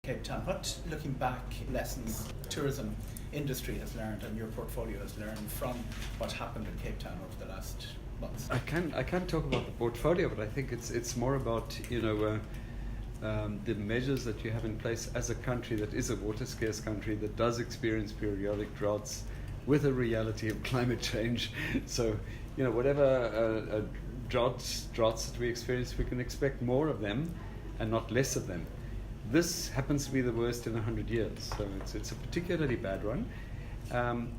Cape Town. What, looking back, lessons tourism industry has learned and your portfolio has learned from what happened in Cape Town over the last months? I can't talk about the portfolio, but I think it's more about the measures that you have in place as a country that is a water scarce country that does experience periodic droughts with a reality of climate change. So whatever droughts that we experience, we can expect more of them and not less of them. This happens to be the worst in 100 years, so it's a particularly bad one.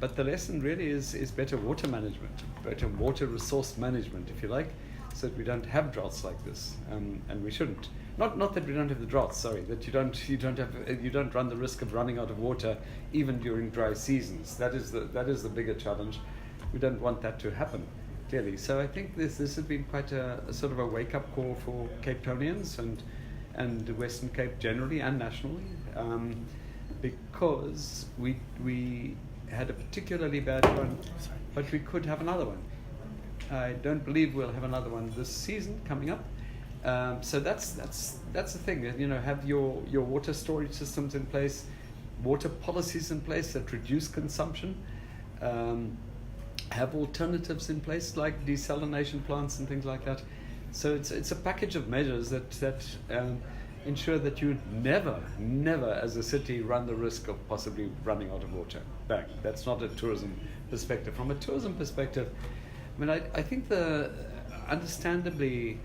But the lesson really is better water management, better water resource management, if you like, so that we don't have droughts like this, and we shouldn't. Not that we don't have the droughts. Sorry, that you don't run the risk of running out of water even during dry seasons. That is the bigger challenge. We don't want that to happen, clearly. So I think this has been quite a sort of a wake-up call for Cape Townians and the Western Cape generally and nationally, because we had a particularly bad one, but we could have another one. I don't believe we'll have another one this season coming up. So that's the thing. Have your water storage systems in place, water policies in place that reduce consumption. Have alternatives in place like desalination plants and things like that. So it's a package of measures that ensure that you never as a city run the risk of possibly running out of water. That's not a tourism perspective. From a tourism perspective, I mean, I think understandably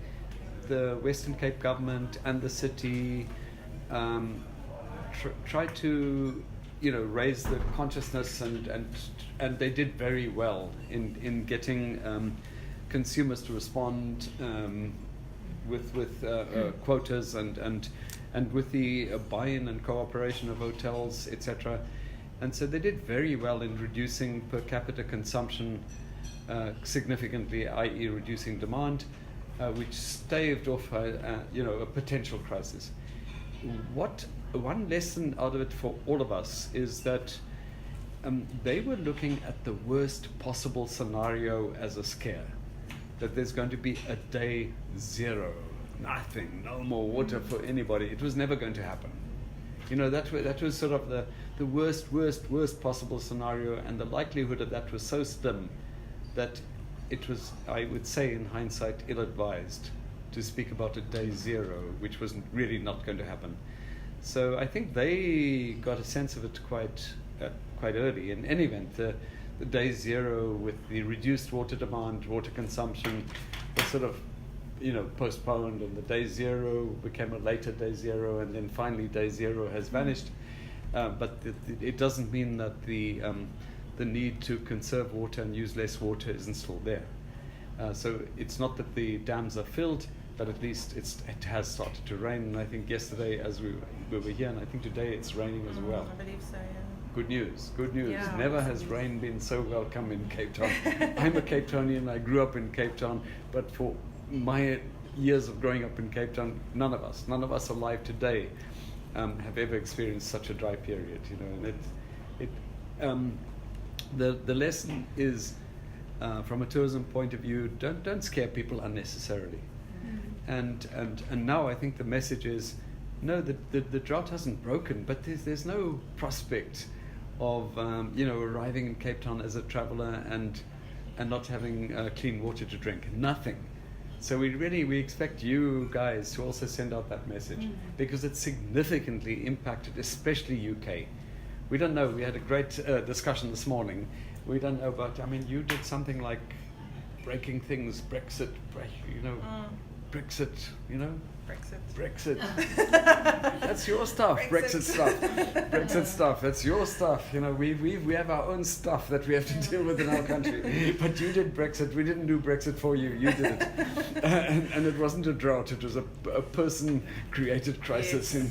the Western Cape government and the city tried to raise the consciousness and they did very well in getting consumers to respond with quotas and with the buy-in and cooperation of hotels, etc. And so they did very well in reducing per capita consumption significantly, i.e. reducing demand, which staved off a potential crisis. One lesson out of it for all of us is that they were looking at the worst possible scenario as a scare. That there's going to be a day zero, nothing, no more water for anybody. It was never going to happen. That was sort of the worst possible scenario, and the likelihood of that was so slim that it was, I would say in hindsight, ill-advised to speak about a day zero, which was really not going to happen. So I think they got a sense of it quite early. In any event, the day zero with the reduced water demand, water consumption was sort of, postponed, and the day zero became a later day zero, and then finally day zero has vanished. But it doesn't mean that the need to conserve water and use less water isn't still there. So it's not that the dams are filled, but at least it has started to rain. And I think yesterday, as we were here, and I think today it's raining as well. I believe so, yeah. Good news. Yeah, Never has rain been so welcome in Cape Town. I'm a Cape Townian, I grew up in Cape Town, but for my years of growing up in Cape Town, none of us alive today have ever experienced such a dry period. And the lesson is, from a tourism point of view, don't scare people unnecessarily. And now I think the message is, no, the drought hasn't broken, but there's no prospect of arriving in Cape Town as a traveller and not having clean water to drink. Nothing. So we expect you guys to also send out that message, because it's significantly impacted, especially UK. We don't know. We had a great discussion this morning. We don't know about. I mean, you did something like breaking things, Brexit. Brexit. Brexit. That's your stuff. Brexit stuff. That's your stuff. We have our own stuff that we have to deal with in our country. But you did Brexit. We didn't do Brexit for you. You did it. And it wasn't a drought. It was a person-created crisis in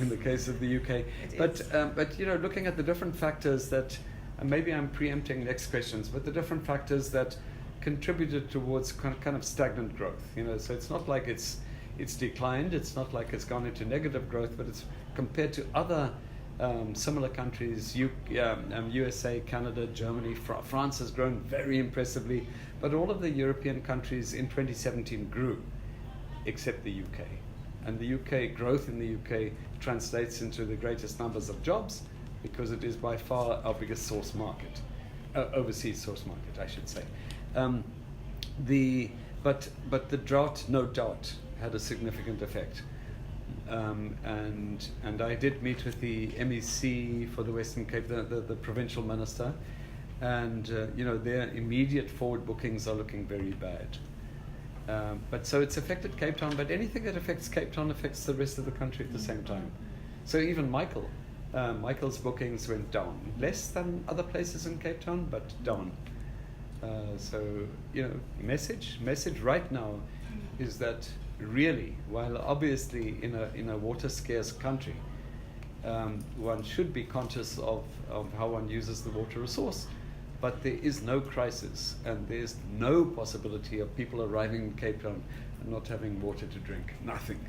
the case of the UK. But looking at the different factors that, and maybe I'm preempting next questions, but the different factors that contributed towards kind of stagnant growth. So it's not like it's declined. It's not like it's gone into negative growth, but it's compared to other similar countries, USA, Canada, Germany, France has grown very impressively, but all of the European countries in 2017 grew, except the UK. And the UK, growth in the UK translates into the greatest numbers of jobs because it is by far our biggest source market, overseas source market, I should say. But the drought, no doubt, had a significant effect. And I did meet with the MEC for the Western Cape, the provincial minister, and their immediate forward bookings are looking very bad. But so it's affected Cape Town, but anything that affects Cape Town affects the rest of the country at the same time. So even Michael's bookings went down, less than other places in Cape Town, but down. So message right now is that really, while obviously in a water scarce country, one should be conscious of how one uses the water resource. But there is no crisis, and there's no possibility of people arriving in Cape Town and not having water to drink. Nothing.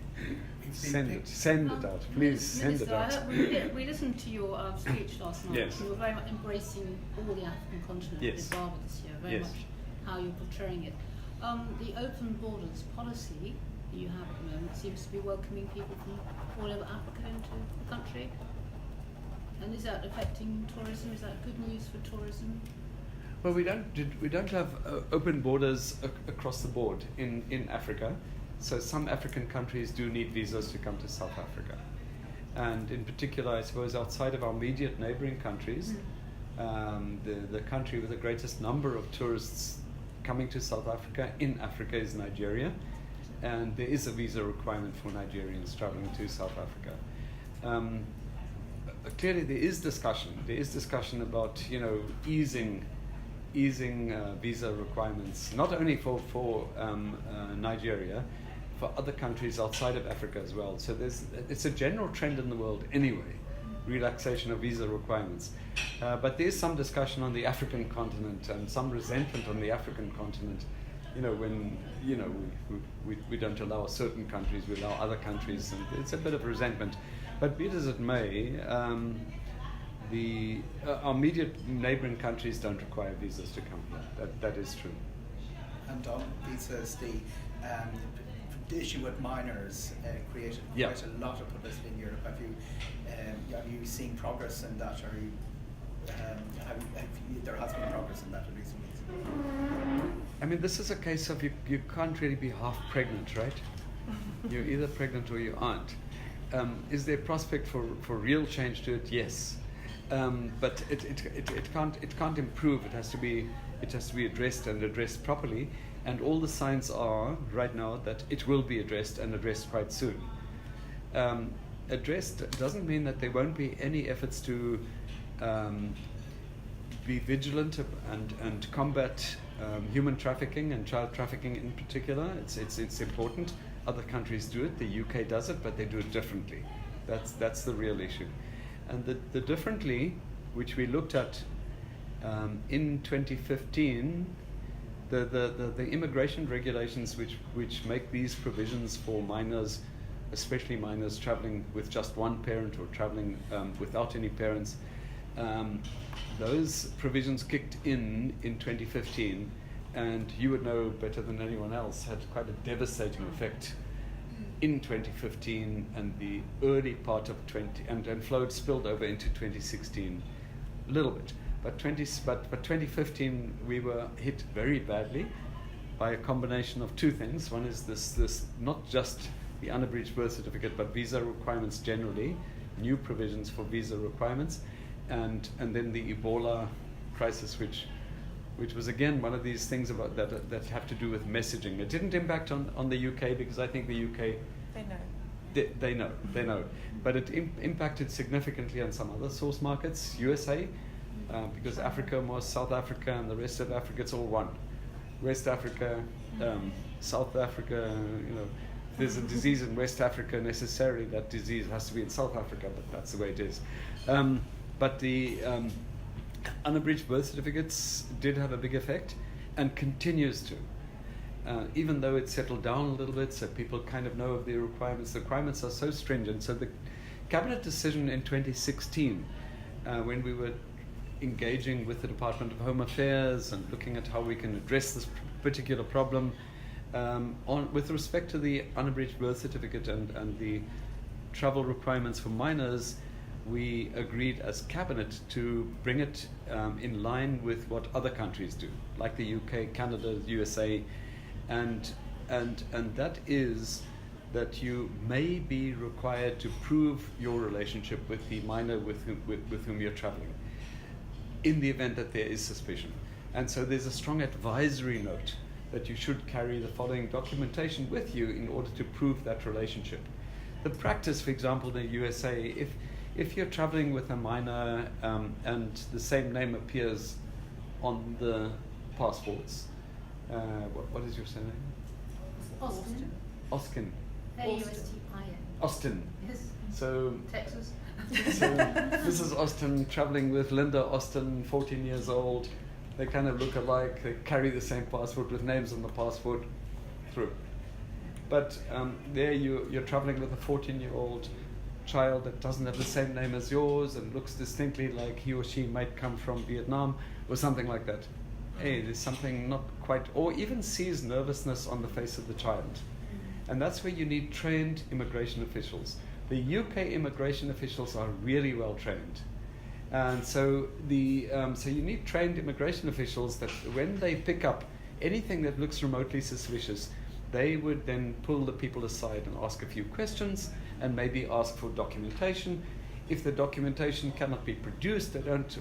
Send it out. Please send it out. We listened to your speech last night. Yes. You were very much embracing all the African continent Yes. with Indaba this year, very Yes. much how you're portraying it. The open borders policy that you have at the moment seems to be welcoming people from all over Africa into the country. And is that affecting tourism? Is that good news for tourism? Well, we don't have open borders across the board in Africa. So some African countries do need visas to come to South Africa. And in particular, I suppose, outside of our immediate neighboring countries, the country with the greatest number of tourists coming to South Africa in Africa is Nigeria. And there is a visa requirement for Nigerians traveling to South Africa. Clearly, there is discussion. There is discussion about easing visa requirements, not only for Nigeria, for other countries outside of Africa as well. So it's a general trend in the world anyway, relaxation of visa requirements. But there is some discussion on the African continent and some resentment on the African continent. When we don't allow certain countries, we allow other countries, and it's a bit of resentment. But be it as it may, our immediate neighbouring countries don't require visas to come here. That is true. And on visas, the issue with minors created quite a lot of publicity in Europe. Have you seen progress in that, or there has been progress in that in recent weeks? I mean, this is a case of you can't really be half pregnant, right? You're either pregnant or you aren't. Is there prospect for real change to it? Yes. But it can't improve. It has to be addressed and addressed properly. And all the signs are right now that it will be addressed and addressed quite soon. Addressed doesn't mean that there won't be any efforts to be vigilant and combat human trafficking and child trafficking in particular. It's important. Other countries do it. The UK does it, but they do it differently. That's the real issue. And the differently, which we looked at in 2015, the immigration regulations which make these provisions for minors, especially minors traveling with just one parent or traveling without any parents, those provisions kicked in 2015, and you would know better than anyone else, had quite a devastating effect in 2015 and the early part of spilled over into 2016 a little bit. But 2015 we were hit very badly by a combination of two things. One is this not just the unabridged birth certificate, but visa requirements generally, new provisions for visa requirements, and then the Ebola crisis, which was again one of these things about that have to do with messaging. It didn't impact on the UK because I think the UK they know, but it impacted significantly on some other source markets, USA, because Africa was South Africa and the rest of Africa, it's all one. West Africa, South Africa, if there's a disease in West Africa, necessarily that disease has to be in South Africa, but that's the way it is. But the unabridged birth certificates did have a big effect and continues to. Even though it's settled down a little bit, so people kind of know of the requirements. The requirements are so stringent. So the cabinet decision in 2016, when we were engaging with the Department of Home Affairs and looking at how we can address this particular problem, With respect to the unabridged birth certificate and the travel requirements for minors, we agreed as cabinet to bring it in line with what other countries do, like the UK, Canada, USA, and that is that you may be required to prove your relationship with the minor with whom you're traveling, in the event that there is suspicion. And so there's a strong advisory note that you should carry the following documentation with you in order to prove that relationship. The practice, for example, in the USA, if you're traveling with a minor and the same name appears on the passports, what is your surname? Austin. Austin. A-U-S-T-I-N. Austin. Yes. So, Texas. so Mrs. Austin traveling with Linda Austin, 14 years old. They kind of look alike. They carry the same passport with names on the passport. Through. But there you're traveling with a 14-year-old child that doesn't have the same name as yours and looks distinctly like he or she might come from Vietnam or something like that. Hey, there's something not quite, or even sees nervousness on the face of the child. And that's where you need trained immigration officials. The UK immigration officials are really well trained. And so so you need trained immigration officials that when they pick up anything that looks remotely suspicious, they would then pull the people aside and ask a few questions and maybe ask for documentation. If the documentation cannot be produced, they don't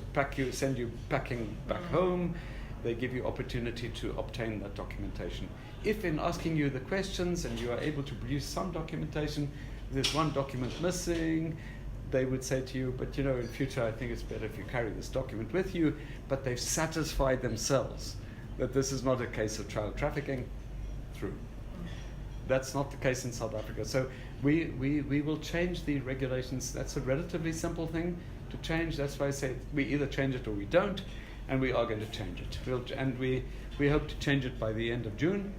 send you packing back home. They give you opportunity to obtain that documentation. If in asking you the questions and you are able to produce some documentation, there's one document missing, they would say to you, but in future I think it's better if you carry this document with you, but they've satisfied themselves that this is not a case of child trafficking. Through. That's not the case in South Africa. So we will change the regulations. That's a relatively simple thing to change. That's why I say we either change it or we don't, and we are going to change it. And we hope to change it by the end of June.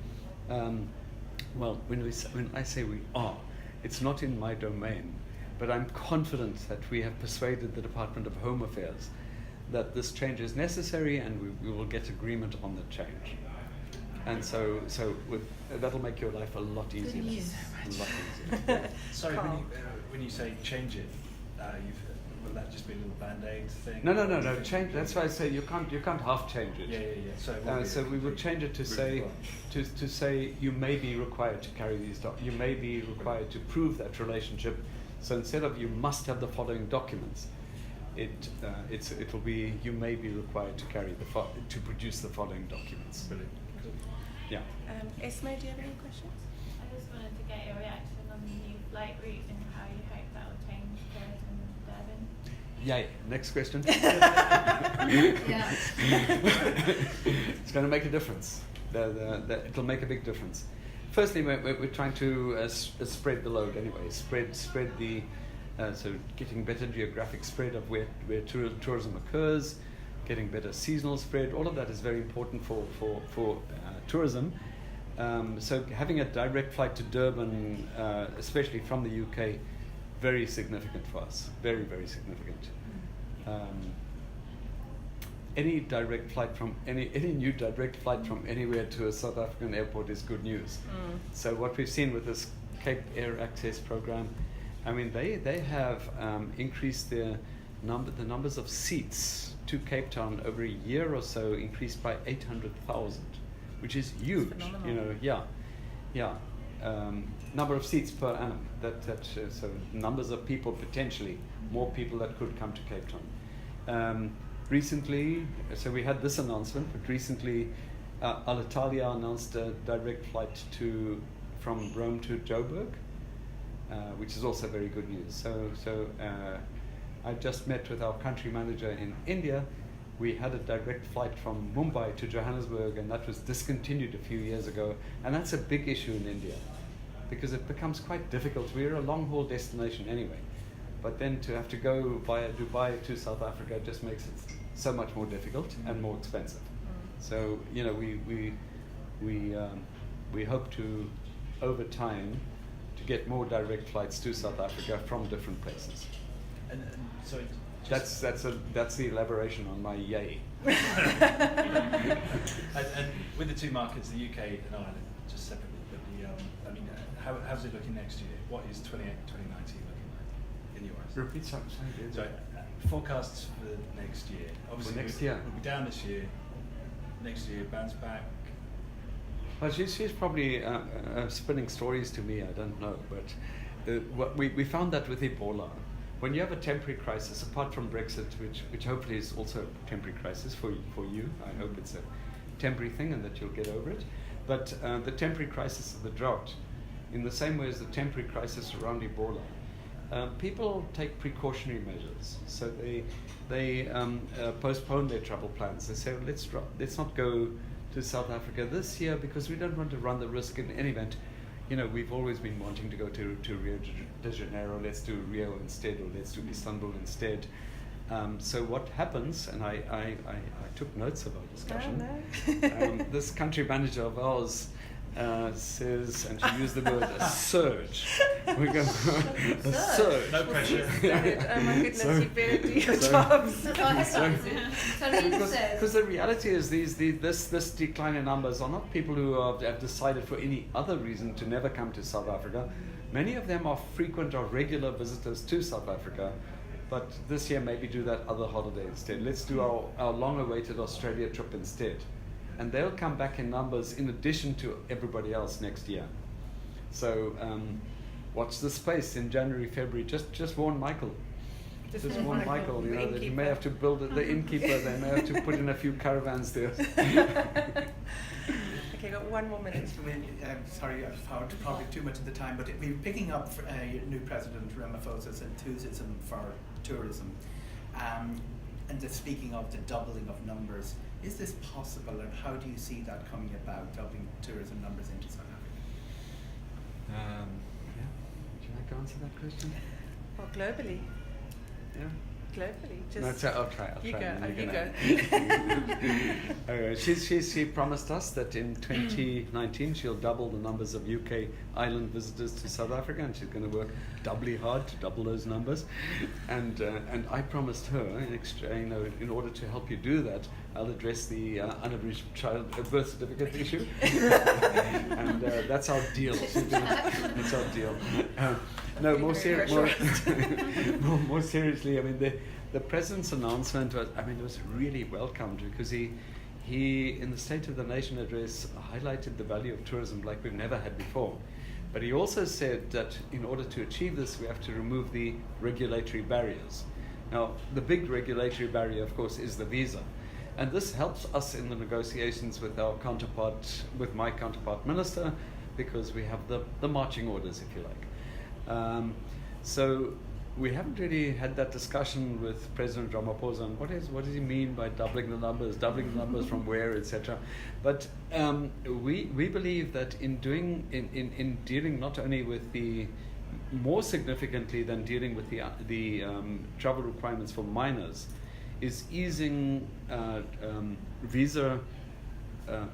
Well, when I say we are, it's not in my domain, but I'm confident that we have persuaded the Department of Home Affairs that this change is necessary, and we will get agreement on the change. And so that'll make your life a lot easier. Good news. A lot easier. Sorry, when you say change it, will that just be a little band-aid thing? No. Change. That's why I say you can't half change it. Yeah. So we will change it to say you may be required to carry these you may be required to prove that relationship. So instead of you must have the following documents, it'll be you may be required to carry to produce the following documents. Brilliant. Yeah. Esme, do you have any questions? I just wanted to get your reaction on the new flight route and how you hope that will change tourism in Durban. Yay. Next question. Yeah. It's going to make a difference. It'll make a big difference. Firstly, we're trying to spread the load anyway. Spread the so getting better geographic spread of where tourism occurs, getting better seasonal spread. All of that is very important for tourism. So having a direct flight to Durban, especially from the UK, very significant for us. Very, very significant. Any new direct flight from anywhere to a South African airport is good news. So what we've seen with this Cape Air Access program, I mean, they have increased the numbers of seats to Cape Town over a year or so, increased by 800,000, which is huge. Number of seats per annum. So numbers of people, potentially more people that could come to Cape Town. Recently, so we had this announcement, but recently Alitalia announced a direct flight from Rome to Joburg, which is also very good news. So I just met with our country manager in India. We had a direct flight from Mumbai to Johannesburg, and that was discontinued a few years ago. And that's a big issue in India, because it becomes quite difficult. We're a long-haul destination anyway, but then to have to go via Dubai to South Africa just makes it so much more difficult and more expensive. So we hope to, over time, to get more direct flights to South Africa from different places. And so that's the elaboration on my yay. and with the two markets, the UK and Ireland, just separately, but I mean, how's it looking next year? What is 2019 looking like in your eyes? Repeat something. So, forecasts for next year. Obviously, next year. We'll be down this year. Next year, bounce back. Well, she's probably spinning stories to me. I don't know, but what we found that with Ebola, when you have a temporary crisis, apart from Brexit, which hopefully is also a temporary crisis for you, I hope it's a temporary thing and that you'll get over it. But the temporary crisis of the drought, in the same way as the temporary crisis around Ebola, people take precautionary measures. So they postpone their travel plans. They say, well, let's not go to South Africa this year because we don't want to run the risk in any event. You know, we've always been wanting to go to Rio de Janeiro. Let's do Rio instead, or let's do Istanbul instead. So what happens, and I took notes of our discussion. Oh, no. This country manager of ours says, and she used the word a surge. We go a surge. No pressure. Oh my goodness, So- you better do your so- jobs. So Lynn says. Because the reality is this decline in numbers are not people who have decided for any other reason to never come to South Africa. Many of them are frequent or regular visitors to South Africa, but this year maybe do that other holiday instead. Let's do our long-awaited Australia trip instead. And they'll come back in numbers in addition to everybody else next year. So watch the space in January, February. Just warn Michael. Just warn Michael, you know, that you may have to build the innkeeper, they may have to put in a few caravans there. Okay, got 1 more minute. Sorry, I've found probably too much of the time, but we're picking up new President Ramaphosa's enthusiasm for tourism. And just speaking of the doubling of numbers, is this possible, and how do you see that coming about, doubling tourism numbers into South Africa? Yeah. Would you like to answer that question? Well, globally. Yeah. Globally. Just No, I'll try. you go. and You go. She promised us that in 2019 she'll double the numbers of UK island visitors to South Africa, and she's going to work doubly hard to double those numbers. And I promised her, in order to help you do that, I'll address the unabridged child birth certificate issue. And that's our deal. That's our deal. No, more seriously, I mean, the president's announcement was really welcomed, because he in the State of the Nation address highlighted the value of tourism like we've never had before. But he also said that in order to achieve this, we have to remove the regulatory barriers. Now, the big regulatory barrier, of course, is the visa. And this helps us in the negotiations with my counterpart minister, because we have the marching orders, if you like. So we haven't really had that discussion with President Ramaphosa on what does he mean by doubling the numbers from where, etc. But we believe that in dealing not only with more significantly than dealing with the travel requirements for minors, is easing visa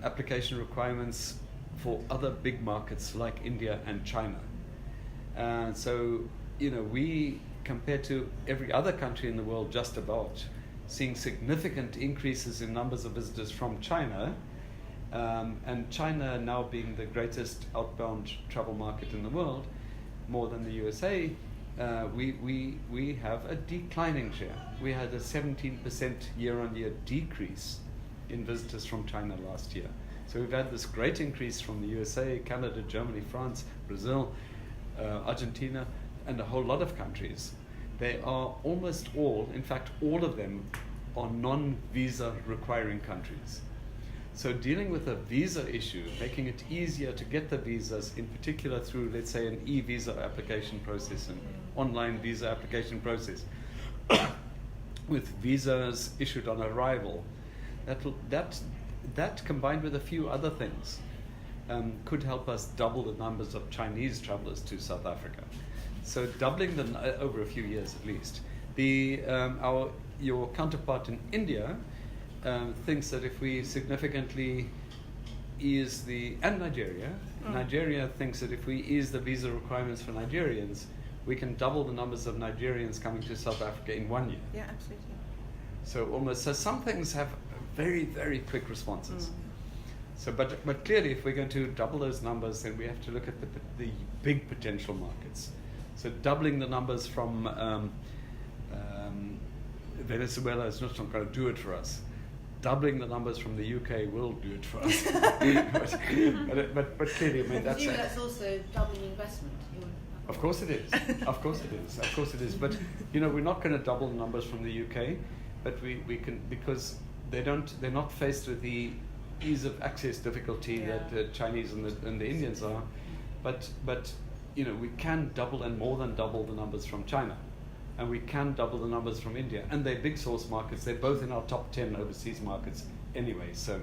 application requirements for other big markets like India and China. So, we, compared to every other country in the world just about, seeing significant increases in numbers of visitors from China, and China now being the greatest outbound travel market in the world, more than the USA, we have a declining share. We had a 17% year-on-year decrease in visitors from China last year. So we've had this great increase from the USA, Canada, Germany, France, Brazil, Argentina, and a whole lot of countries. They are almost all, in fact, all of them are non-visa requiring countries. So dealing with a visa issue, making it easier to get the visas, in particular through, let's say, an e-visa application process, an online visa application process, with visas issued on arrival, that combined with a few other things, could help us double the numbers of Chinese travelers to South Africa. So doubling them over a few years at least. Your counterpart in India thinks that if we significantly ease and Nigeria thinks that if we ease the visa requirements for Nigerians, we can double the numbers of Nigerians coming to South Africa in 1 year. Yeah, absolutely. So some things have very, very quick responses. So, but clearly, if we're going to double those numbers, then we have to look at the big potential markets. So, doubling the numbers from Venezuela is not going to do it for us. Doubling the numbers from the UK will do it for us. but clearly, I mean, that's also doubling investment. Of course it is. Of course it is. Of course it is. But we're not going to double the numbers from the UK, but we can, because they're not faced with the ease of access difficulty that the Chinese and the Indians are. But we can double and more than double the numbers from China. And we can double the numbers from India. And they're big source markets. They're both in our top 10 overseas markets anyway. So